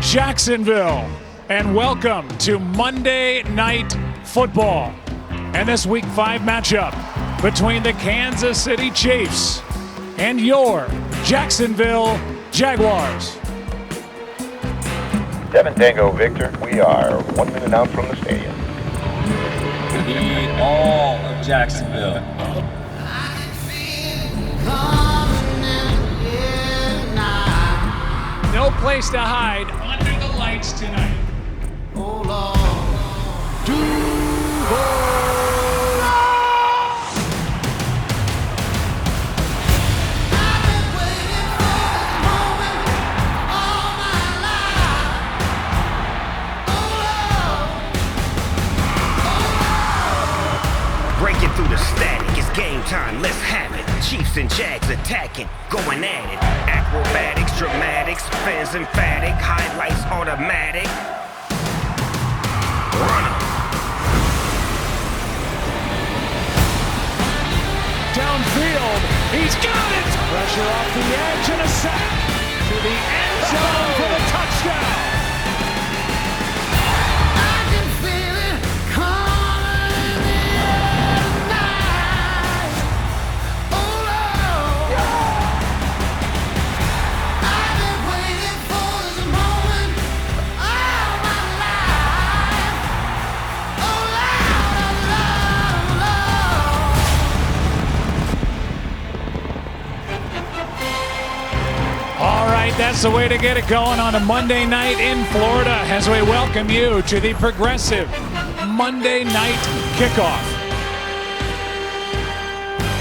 Jacksonville, and welcome to Monday Night Football. And this Week 5 matchup between the Kansas City Chiefs and your Jacksonville Jaguars. 7 Tango Victor, we are 1 minute out from the stadium. We need all of Jacksonville. No place to hide under the lights tonight. Oh, Lord. Duval. Breaking through the static, it's game time, let's have it. Chiefs and Jags attacking, going at it. Acrobatics, dramatics, fans emphatic, highlights automatic. Runner. Downfield, he's got it! Pressure off the edge and a sack to the end zone for the touchdown. That's the way to get it going on a Monday night in Florida as we welcome you to the Progressive Monday Night Kickoff.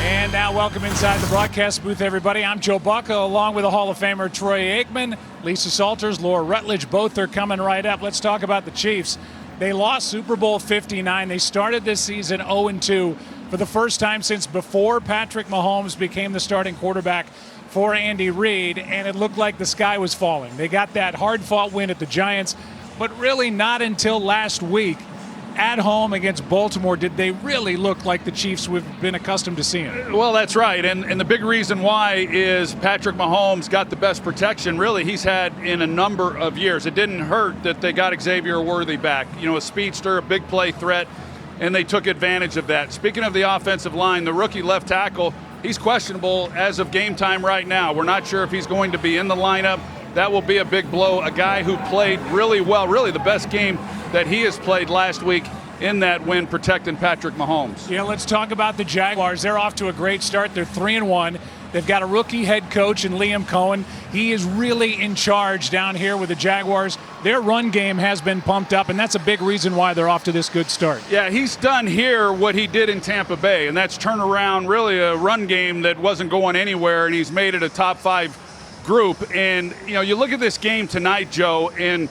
And now welcome inside the broadcast booth, everybody. I'm Joe Bucca, along with the Hall of Famer Troy Aikman, Lisa Salters, Laura Rutledge. Both are coming right up. Let's talk about the Chiefs. They lost Super Bowl 59. They started this season 0-2 for the first time since before Patrick Mahomes became the starting quarterback for Andy Reid, and it looked like the sky was falling. They got that hard-fought win at the Giants, but really not until last week at home against Baltimore did they really look like the Chiefs we've been accustomed to seeing. Well, that's right, and the big reason why is Patrick Mahomes got the best protection really he's had in a number of years. It didn't hurt that they got Xavier Worthy back. You know, a speedster, a big play threat, and they took advantage of that. Speaking of the offensive line, the rookie left tackle, he's questionable as of game time right now. We're not sure if he's going to be in the lineup. That will be a big blow. A guy who played really well, really the best game that he has played last week in that win, protecting Patrick Mahomes. Yeah, let's talk about the Jaguars. They're off to a great start. They're 3-1. They've got a rookie head coach in Liam Cohen. He is really in charge down here with the Jaguars. Their run game has been pumped up, and that's a big reason why they're off to this good start. Yeah, he's done here what he did in Tampa Bay, and that's turn around really a run game that wasn't going anywhere, and he's made it a top 5 group. And, you know, you look at this game tonight, Joe, and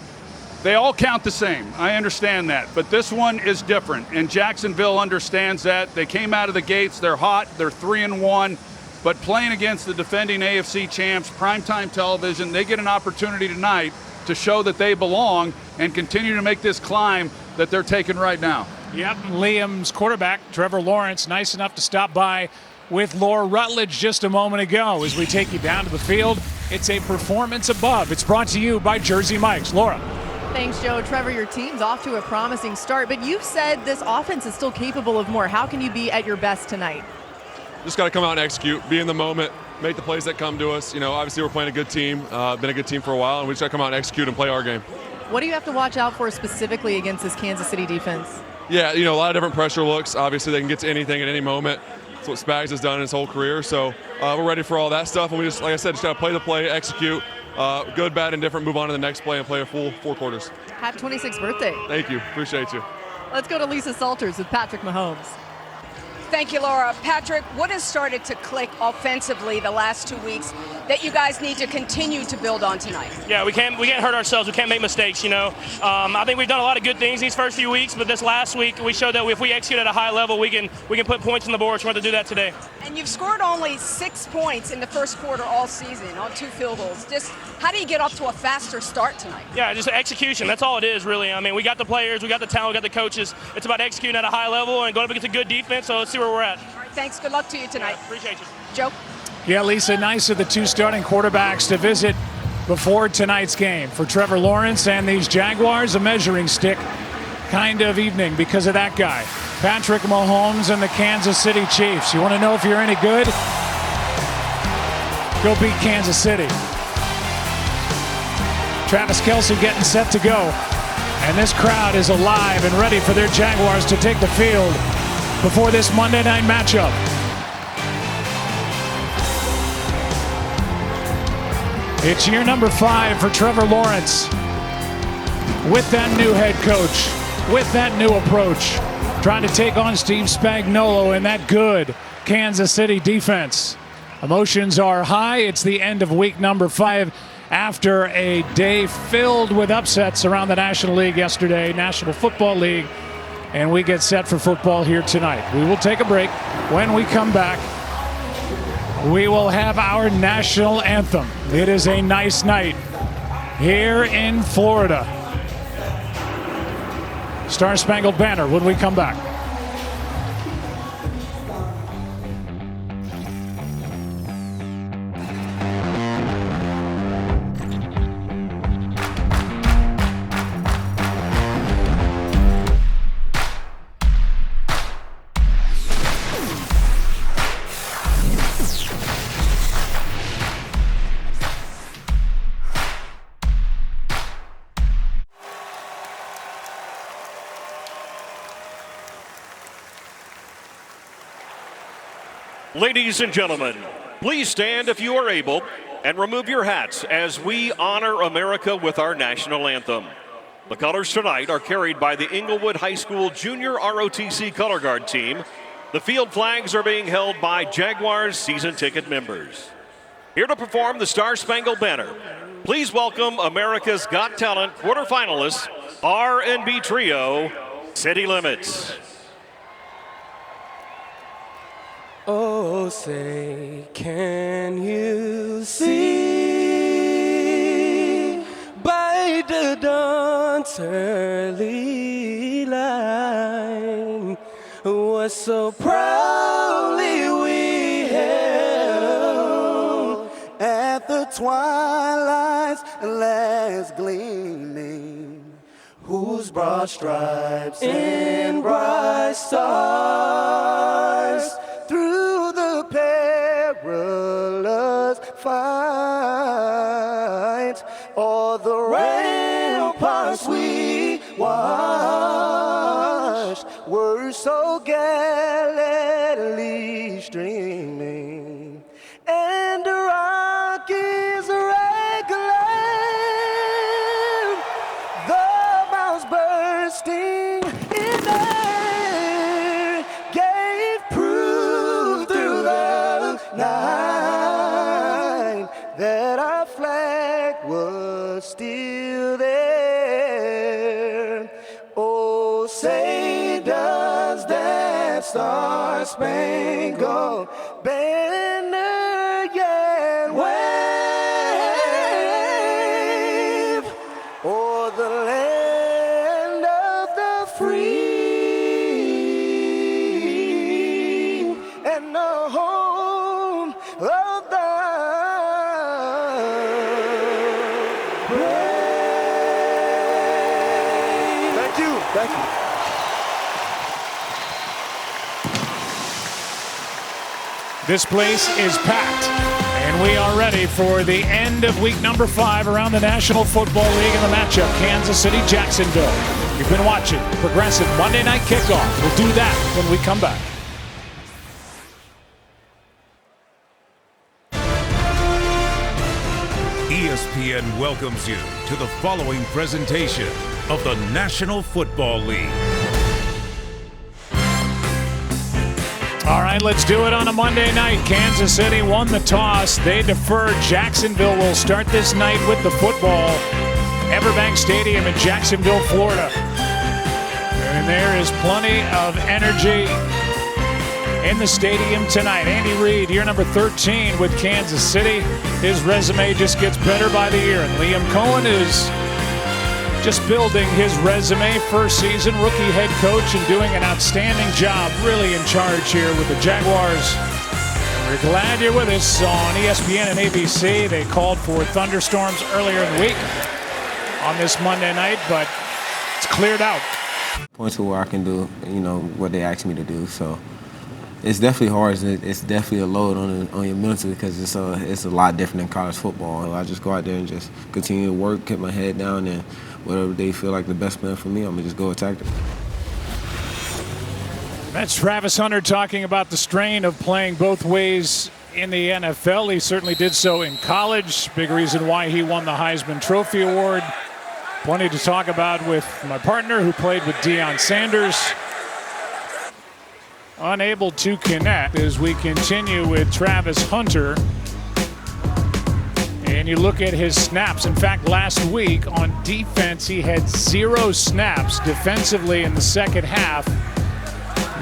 they all count the same. I understand that. But this one is different, and Jacksonville understands that. They came out of the gates. They're hot. They're 3-1. But playing against the defending AFC champs, primetime television, they get an opportunity tonight to show that they belong and continue to make this climb that they're taking right now. Yep, Liam's quarterback, Trevor Lawrence, nice enough to stop by with Laura Rutledge just a moment ago. As we take you down to the field, it's a performance above. It's brought to you by Jersey Mike's. Laura. Thanks, Joe. Trevor, your team's off to a promising start, but you've said this offense is still capable of more. How can you be at your best tonight? Just got to come out and execute, be in the moment, make the plays that come to us. You know, obviously we're playing a good team, been a good team for a while, and we just got to come out and execute and play our game. What do you have to watch out for specifically against this Kansas City defense? Yeah, you know, a lot of different pressure looks. Obviously they can get to anything at any moment. That's what Spags has done his whole career. So we're ready for all that stuff, and we just, like I said, just got to play the play, execute, good, bad, and different, move on to the next play and play a full 4 quarters. Happy 26th birthday. Thank you. Appreciate you. Let's go to Lisa Salters with Patrick Mahomes. Thank you, Laura. Patrick, what has started to click offensively the last 2 weeks that you guys need to continue to build on tonight? Yeah, we can't hurt ourselves. We can't make mistakes, you know. I think we've done a lot of good things these first few weeks, but this last week we showed that if we execute at a high level, we can put points on the board. So we're going to do that today. And you've scored only 6 points in the first quarter all season on 2 field goals. Just how do you get off to a faster start tonight? Yeah, just execution. That's all it is, really. I mean, we got the players, we got the talent, we got the coaches. It's about executing at a high level and going up against a good defense. So let's see where we're at. All right, thanks. Good luck to you tonight. Yeah, appreciate you. Joe? Yeah, Lisa, nice of the 2 starting quarterbacks to visit before tonight's game. For Trevor Lawrence and these Jaguars, a measuring stick kind of evening because of that guy. Patrick Mahomes and the Kansas City Chiefs. You want to know if you're any good? Go beat Kansas City. Travis Kelce getting set to go. And this crowd is alive and ready for their Jaguars to take the field before this Monday night matchup. It's year number 5 for Trevor Lawrence. With that new head coach, with that new approach, trying to take on Steve Spagnuolo and that good Kansas City defense. Emotions are high. It's the end of week number 5 after a day filled with upsets around the National League yesterday, National Football League, and we get set for football here tonight. We will take a break. When we come back, we will have our national anthem. It is a nice night here in Florida. Star Spangled Banner when we come back. Ladies and gentlemen, please stand if you are able and remove your hats as we honor America with our national anthem. The colors tonight are carried by the Inglewood High School Junior ROTC Color Guard team. The field flags are being held by Jaguars season ticket members. Here to perform the Star Spangled Banner, please welcome America's Got Talent quarterfinalists, R&B trio, City Limits. Oh, say, can you see by the dawn's early light what so proudly we held at the twilight's last gleaming, whose broad stripes and bright stars through the perilous fight, all the ramparts we watched were so gallantly streaming, and the Rockies reclaim the bounds bursting in air, gave proof through the night that our flag was still there. Oh, say does that star-spangled banner yet wave o'er the land of the free and the home of the brave. Thank you. Thank you. This place is packed, and we are ready for the end of week number 5 around the National Football League and the matchup, Kansas City, Jacksonville. You've been watching Progressive Monday Night Kickoff. We'll do that when we come back. ESPN welcomes you to the following presentation of the National Football League. All right, let's do it on a Monday night. Kansas City won the toss. They deferred. Jacksonville will start this night with the football. Everbank Stadium in Jacksonville, Florida. And there is plenty of energy in the stadium tonight. Andy Reid, year number 13 with Kansas City. His resume just gets better by the year. And Liam Cohen is just building his resume. First season, rookie head coach, and doing an outstanding job, really in charge here with the Jaguars. We're glad you're with us on ESPN and ABC. They called for thunderstorms earlier in the week on this Monday night, but it's cleared out. Point to where I can do, what they asked me to do. So it's definitely hard. It's definitely a load on your mental because it's a lot different than college football. I just go out there and just continue to work, keep my head down, and whatever they feel like the best plan for me, I'm gonna just go attack them. That's Travis Hunter talking about the strain of playing both ways in the NFL. He certainly did so in college. Big reason why he won the Heisman Trophy Award. Plenty to talk about with my partner who played with Deion Sanders. Unable to connect as we continue with Travis Hunter. And you look at his snaps. In fact, last week on defense, he had 0 snaps defensively in the second half.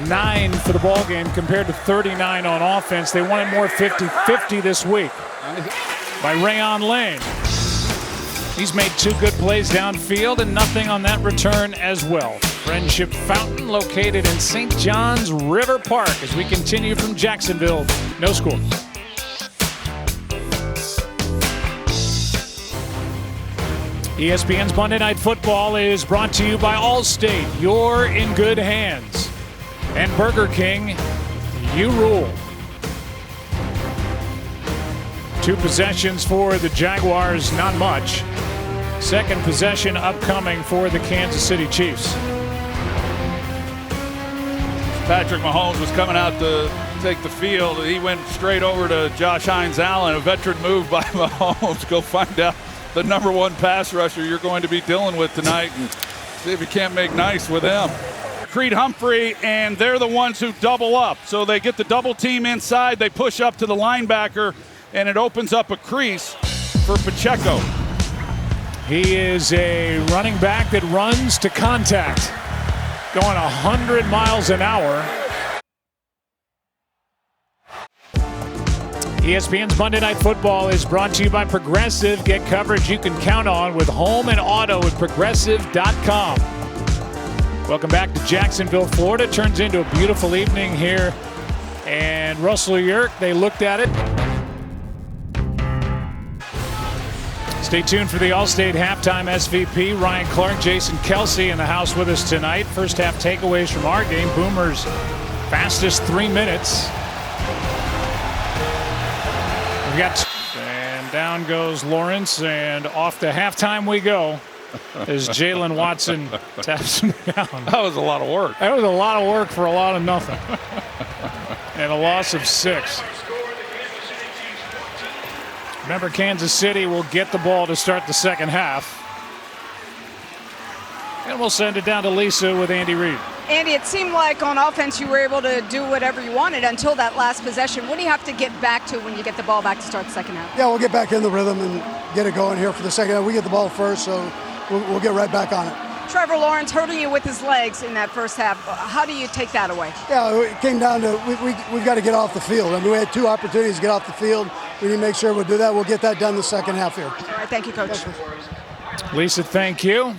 9 for the ball game compared to 39 on offense. They wanted more 50-50 this week by Rayon Lane. He's made 2 good plays downfield and nothing on that return as well. Friendship Fountain located in St. John's River Park as we continue from Jacksonville. No score. ESPN's Monday Night Football is brought to you by Allstate. You're in good hands. And Burger King, you rule. 2 possessions for the Jaguars, not much. Second possession upcoming for the Kansas City Chiefs. Patrick Mahomes was coming out to take the field. He went straight over to Josh Hines-Allen, a veteran move by Mahomes. Go find out the #1 pass rusher you're going to be dealing with tonight and see if you can't make nice with him. Creed Humphrey, and they're the ones who double up. So they get the double team inside, they push up to the linebacker, and it opens up a crease for Pacheco. He is a running back that runs to contact, going 100 miles an hour. ESPN's Monday Night Football is brought to you by Progressive. Get coverage you can count on with home and auto at progressive.com. Welcome back to Jacksonville, Florida. Turns into a beautiful evening here. And Russell Yerk, they looked at it. Stay tuned for the Allstate halftime SVP. Ryan Clark, Jason Kelsey in the house with us tonight. First half takeaways from our game. Boomers fastest 3 minutes. We got, and down goes Lawrence, and off to halftime we go as Jalen Watson taps him down. That was a lot of work. That was a lot of work for a lot of nothing. And a loss of 6. Remember, Kansas City will get the ball to start the second half. And we'll send it down to Lisa with Andy Reid. Andy, it seemed like on offense you were able to do whatever you wanted until that last possession. What do you have to get back to when you get the ball back to start the second half? Yeah, we'll get back in the rhythm and get it going here for the second half. We get the ball first, so we'll get right back on it. Trevor Lawrence hurting you with his legs in that first half. How do you take that away? Yeah, it came down to we've got to get off the field. I mean, we had 2 opportunities to get off the field. We need to make sure we'll do that. We'll get that done the second half here. All right, thank you, Coach. Lisa, thank you.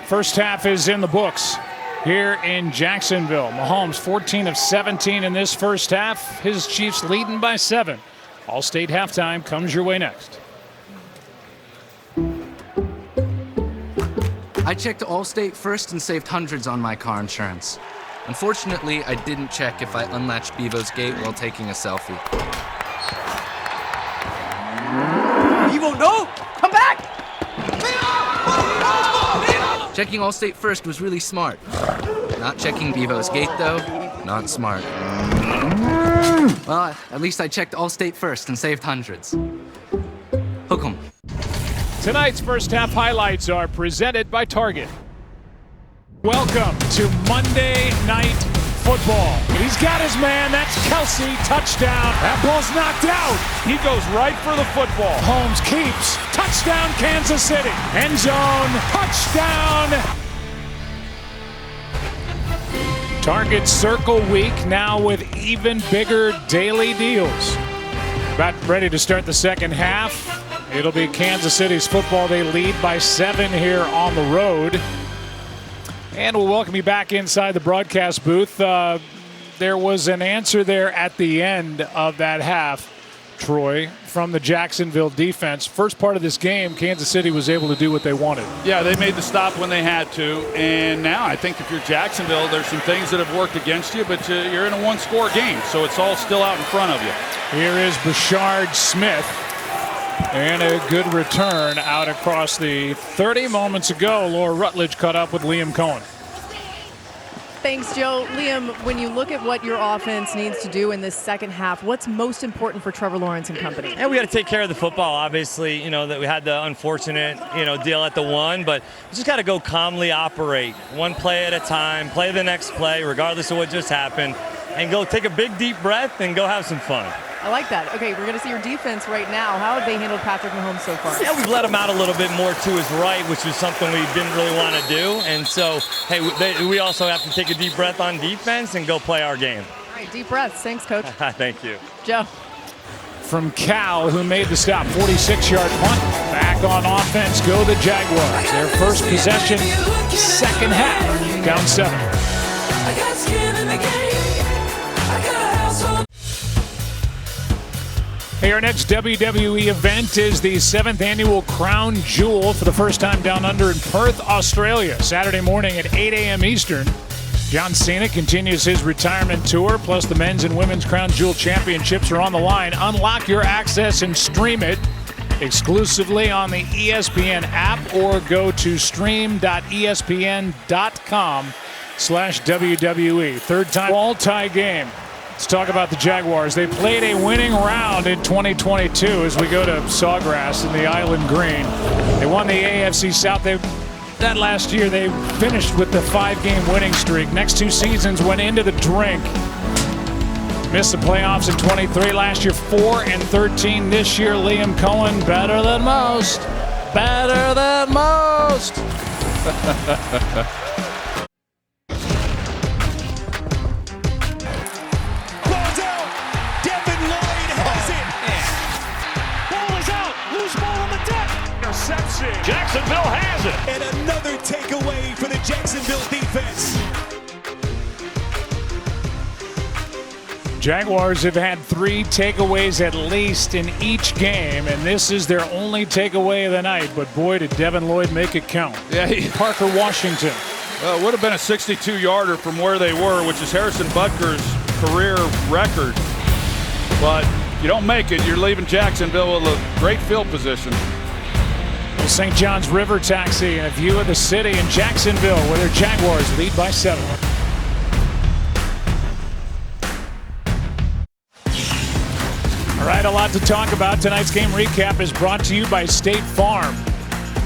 First half is in the books here in Jacksonville. Mahomes 14 of 17 in this first half. His Chiefs leading by 7. Allstate halftime comes your way next. I checked Allstate first and saved hundreds on my car insurance. Unfortunately, I didn't check if I unlatched Bevo's gate while taking a selfie. Bevo, no! Come back! Checking Allstate first was really smart. Not checking Bevo's gate, though, not smart. Well, at least I checked Allstate first and saved hundreds. Hook 'em. Tonight's first half highlights are presented by Target. Welcome to Monday Night Football. He's got his man. That's Kelsey. Touchdown. That ball's knocked out. He goes right for the football. Holmes keeps. Touchdown, Kansas City. End zone. Touchdown. Target Circle Week now with even bigger daily deals. About ready to start the second half. It'll be Kansas City's football. They lead by 7 here on the road. And we'll welcome you back inside the broadcast booth. there was an answer there at the end of that half, Troy, from the Jacksonville defense. First part of this game, Kansas City was able to do what they wanted. Yeah, they made the stop when they had to. And now I think if you're Jacksonville, there's some things that have worked against you, but you're in a one-score game, so it's all still out in front of you. Here is Bashard Smith. And a good return out across the 30 moments ago. Laura Rutledge caught up with Liam Cohen. Thanks, Joe. Liam, when you look at what your offense needs to do in this second half, what's most important for Trevor Lawrence and company? And we got to take care of the football. Obviously, that we had the unfortunate, deal at the one, but we just got to go calmly operate one play at a time, play the next play, regardless of what just happened, and go take a big, deep breath and go have some fun. I like that. Okay, we're going to see your defense right now. How have they handled Patrick Mahomes so far? Yeah, we've let him out a little bit more to his right, which is something we didn't really want to do. And so, hey, we also have to take a deep breath on defense and go play our game. All right, deep breaths. Thanks, Coach. Thank you. Joe. From Cal, who made the stop, 46-yard punt. Back on offense go the Jaguars. Their first possession, second half. Count 7. Hey, our next WWE event is the 7th annual Crown Jewel for the first time down under in Perth, Australia. Saturday morning at 8 a.m. Eastern. John Cena continues his retirement tour, plus the men's and women's Crown Jewel championships are on the line. Unlock your access and stream it exclusively on the ESPN app or go to stream.espn.com/WWE. Third time all-tie game. Let's talk about the Jaguars. They played a winning round in 2022 as we go to Sawgrass in the Island Green. They won the AFC South. That last year they finished with the 5-game winning streak. Next 2 seasons went into the drink. Missed the playoffs in 23 last year, 4-13 this year. Liam Cohen, better than most. Better than most. Jacksonville has it. And another takeaway for the Jacksonville defense. Jaguars have had 3 takeaways at least in each game, and this is their only takeaway of the night. But boy, did Devin Lloyd make it count. Yeah, Parker Washington. It would have been a 62-yarder from where they were, which is Harrison Butker's career record. But you don't make it, you're leaving Jacksonville with a great field position. The St. John's River taxi and a view of the city in Jacksonville, where their Jaguars lead by 7. All right, a lot to talk about. Tonight's game recap is brought to you by State Farm.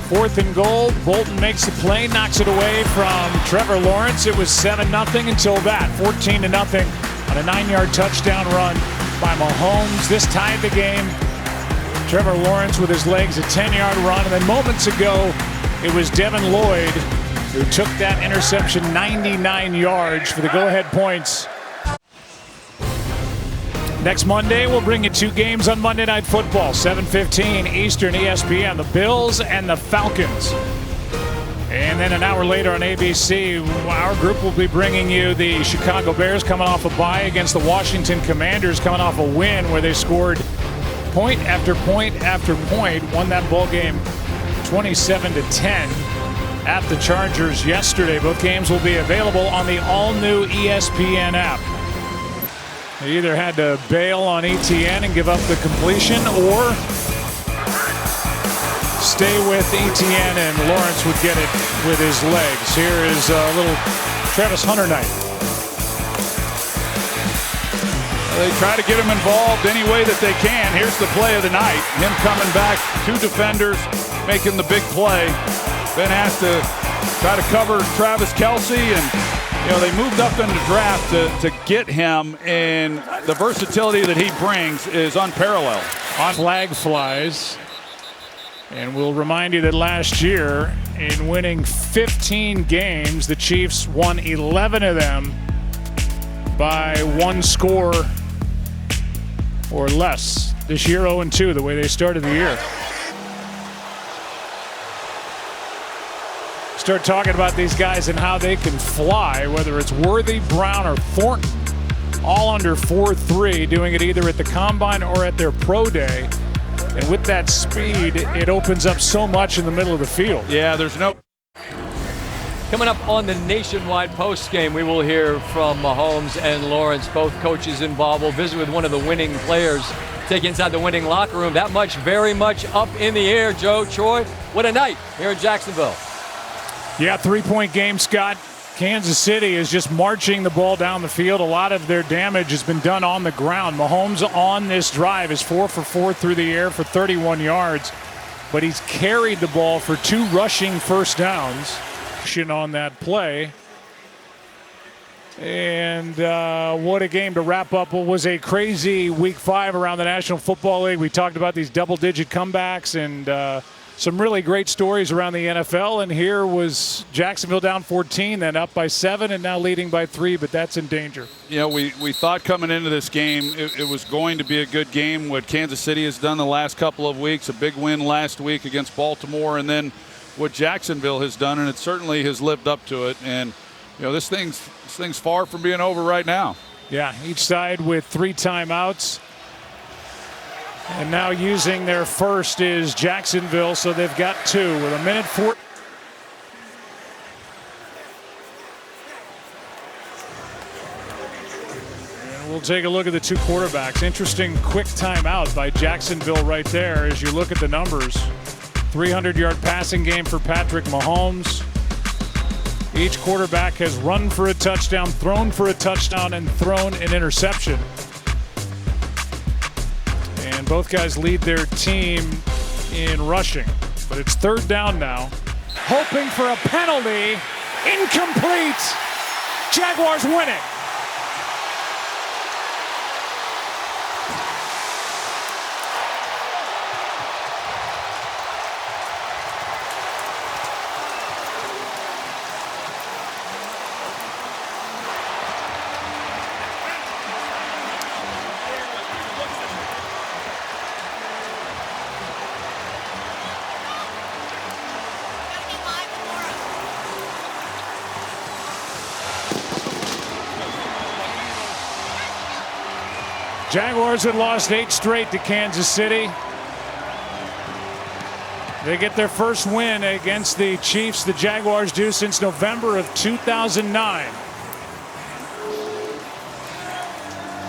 4th and goal. Bolton makes the play, knocks it away from Trevor Lawrence. It was 7-0 until that. 14-0 on a 9-yard touchdown run by Mahomes. This tied the game. Trevor Lawrence with his legs, a 10-yard run. And then moments ago, it was Devin Lloyd who took that interception 99 yards for the go-ahead points. Next Monday, we'll bring you 2 games on Monday Night Football, 7:15 Eastern ESPN, the Bills and the Falcons. And then an hour later on ABC, our group will be bringing you the Chicago Bears coming off a bye against the Washington Commanders, coming off a win where they scored point after point after point, won that ball game 27-10 at the Chargers yesterday. Both games will be available on the all-new ESPN app. They either had to bail on ETN and give up the completion, or stay with ETN and Lawrence would get it with his legs. Here is a little Travis Hunter night. They try to get him involved any way that they can. Here's the play of the night. Him coming back, 2 defenders, making the big play. Then has to try to cover Travis Kelce, and they moved up in the draft to get him, and the versatility that he brings is unparalleled. On flag flies, and we'll remind you that last year, in winning 15 games, the Chiefs won 11 of them by 1 score or less. This year 0-2, the way they started the year. Start talking about these guys and how they can fly, whether it's Worthy, Brown, or Thornton. all under 4.3, doing it either at the Combine or at their Pro Day. And with that speed, it opens up so much in the middle of the field. Yeah, there's no... Coming up on the Nationwide post game, we will hear from Mahomes and Lawrence, both coaches involved. We'll visit with one of the winning players, take you inside the winning locker room. That much, very much up in the air. Joe, Troy, what a night here in Jacksonville. Yeah, 3-point game, Scott. Kansas City is just marching the ball down the field. A lot of their damage has been done on the ground. Mahomes on this drive is 4 for 4 through the air for 31 yards, but he's carried the ball for 2 rushing first downs on that play. And what a game to wrap up what was a crazy week 5 around the National Football League. We talked about these double-digit comebacks and some really great stories around the NFL. And here was Jacksonville down 14, then up by 7, and now leading by 3, but that's in danger. You know, we thought coming into this game it was going to be a good game. What Kansas City has done the last couple of weeks, a big win last week against Baltimore, and then what Jacksonville has done, and it certainly has lived up to it. And you know, this thing's far from being over right now. Yeah, each side with 3 timeouts. And now using their first is Jacksonville, so they've got 2 with a minute 4. And we'll take a look at the 2 quarterbacks. Interesting quick timeout by Jacksonville right there as you look at the numbers. 300-yard passing game for Patrick Mahomes. Each quarterback has run for a touchdown, thrown for a touchdown, and thrown an interception. And both guys lead their team in rushing. But it's 3rd down now. Hoping for a penalty. Incomplete. Jaguars win it. Jaguars had lost 8 straight to Kansas City. They get their first win against the Chiefs, the Jaguars do, since November of 2009.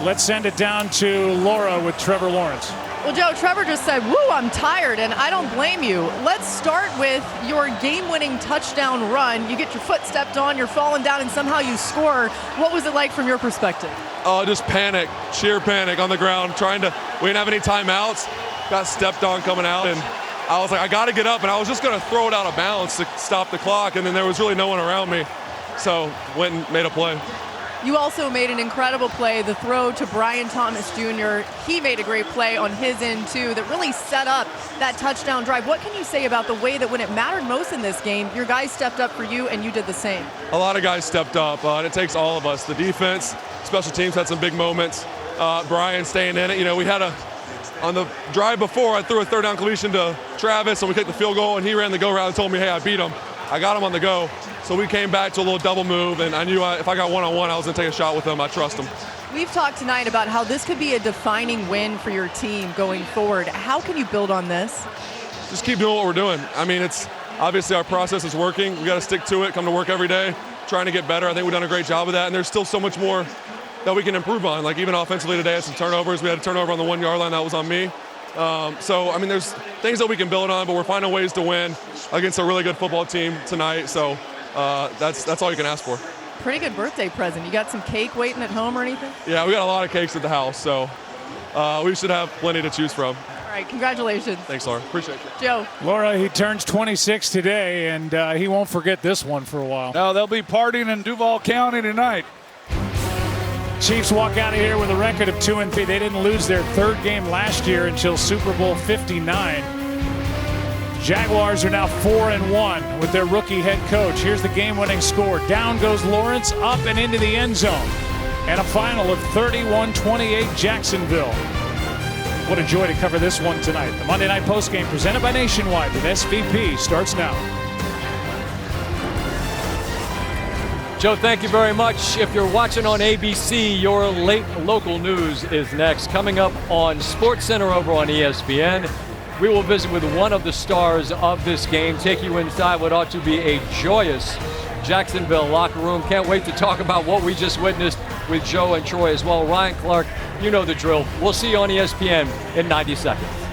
Let's send it down to Laura with Trevor Lawrence. Well, Joe, Trevor just said, woo, I'm tired, and I don't blame you. Let's start with your game-winning touchdown run. You get your foot stepped on, you're falling down, and somehow you score. What was it like from your perspective? Just panic, sheer panic on the ground, we didn't have any timeouts, got stepped on coming out, and I was like, I got to get up, and I was just going to throw it out of bounds to stop the clock, and then there was really no one around me, so went and made a play. You also made an incredible play, the throw to Brian Thomas Jr. He made a great play on his end, too, that really set up that touchdown drive. What can you say about the way that when it mattered most in this game, your guys stepped up for you and you did the same? A lot of guys stepped up, and it takes all of us. The defense, special teams had some big moments. Brian staying in it. You know, we had on the drive before, I threw a 3rd down completion to Travis, so we kicked the field goal, and he ran the go route and told me, hey, I beat him. I got him on the go. So we came back to a little double move, and I knew if I got one-on-one, I was going to take a shot with him. I trust him. We've talked tonight about how this could be a defining win for your team going forward. How can you build on this? Just keep doing what we're doing. I mean, it's obviously our process is working. We got to stick to it, come to work every day, trying to get better. I think we've done a great job of that, and there's still so much more that we can improve on. Like even offensively today, had some turnovers. We had a turnover on the 1-yard line that was on me. So, I mean, there's things that we can build on, but we're finding ways to win against a really good football team tonight. So that's all you can ask for. Pretty good birthday present. You got some cake waiting at home or anything? Yeah, we got a lot of cakes at the house, so we should have plenty to choose from. All right, congratulations. Thanks, Laura. Appreciate it. Joe. Laura, he turns 26 today, and he won't forget this one for a while. No, they'll be partying in Duval County tonight. Chiefs walk out of here with a record of 2-3. They didn't lose their 3rd game last year until Super Bowl 59. Jaguars are now 4-1 with their rookie head coach. Here's the game-winning score. Down goes Lawrence, up and into the end zone. And a final of 31-28 Jacksonville. What a joy to cover this one tonight. The Monday Night Postgame presented by Nationwide with SVP starts now. Joe, thank you very much. If you're watching on ABC, your late local news is next. Coming up on SportsCenter over on ESPN, we will visit with one of the stars of this game, take you inside what ought to be a joyous Jacksonville locker room. Can't wait to talk about what we just witnessed with Joe and Troy as well. Ryan Clark, you know the drill. We'll see you on ESPN in 90 seconds.